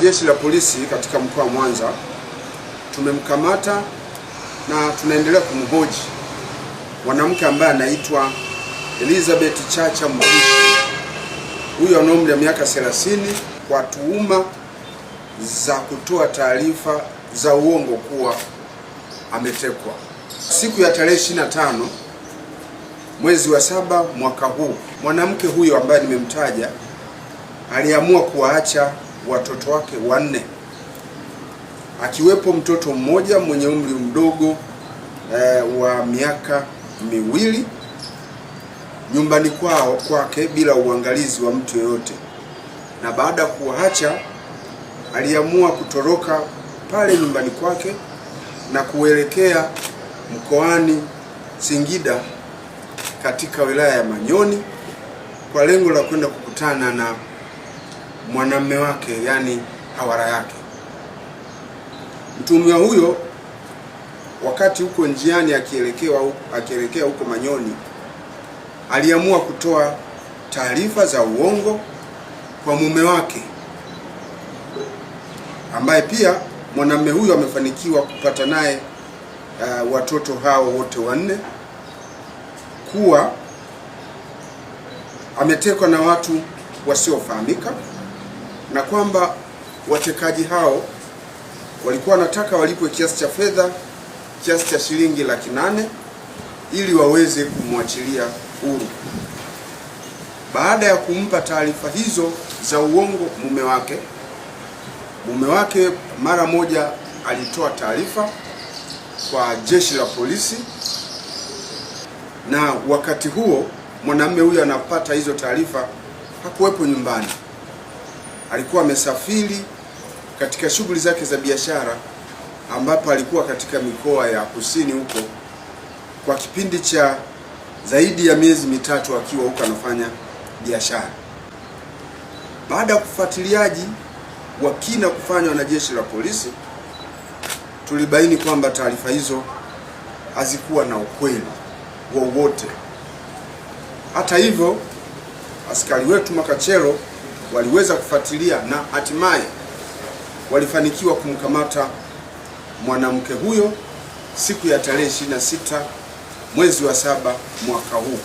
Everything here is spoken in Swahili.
Jeshi la Polisi katika mkoa wa Mwanza tumemkamata na tunaendelea kumhoji mwanamke ambaye anaitwa Elizabeth Chacha Mbushi. Huyu ana umri wa miaka 30 kwa tuhuma za kutoa taarifa za uongo kuwa ametekwa. Siku ya tarehe 25 mwezi wa 7 mwaka huu, mwanamke huyo ambaye nimemtaja aliamua kuwaacha watoto wake wanne, akiwepo mtoto mmoja mwenye umri mdogo wa miaka miwili nyumbani kwake bila uangalizi wa mtu yoyote. Na baada ya kuwaacha aliamua kutoroka pale nyumbani kwake na kuelekea mkoani Singida katika wilaya ya Manyoni kwa lengo la kwenda kukutana na mwanamume wake, yani hawara yake. Mtuhumiwa huyo wakati huko njiani akielekea huko Manyoni aliamua kutoa taarifa za uongo kwa mume wake, ambaye pia mwanamume huyo amefanikiwa kupata naye watoto hao wote wanne, kuwa ametekwa na watu wasiofahamika na kwamba watekaji hao walikuwa wanataka walipwe kiasi cha fedha kiasi cha shilingi 800,000 ili waweze kumwachilia huru. Baada ya kumpa taarifa hizo za uongo mume wake mara moja alitoa taarifa kwa Jeshi la Polisi, na wakati huo mwanamume huyo anapata hizo taarifa hakuwepo nyumbani. Alikuwa amesafiri katika shughuli zake za biashara, ambapo alikuwa katika mikoa ya kusini huko kwa kipindi cha zaidi ya miezi mitatu akiwa huko anafanya biashara. Baada ya kufuatiliaji wa kina kufanywa na Jeshi la Polisi, tulibaini kwamba taarifa hizo hazikuwa na ukweli wowote. Hata hivyo, askari wetu makachero waliweza kufuatilia na hatimaye walifanikiwa kumkamata mwanamke huyo siku ya tarehe 26 mwezi wa 7 mwaka huu.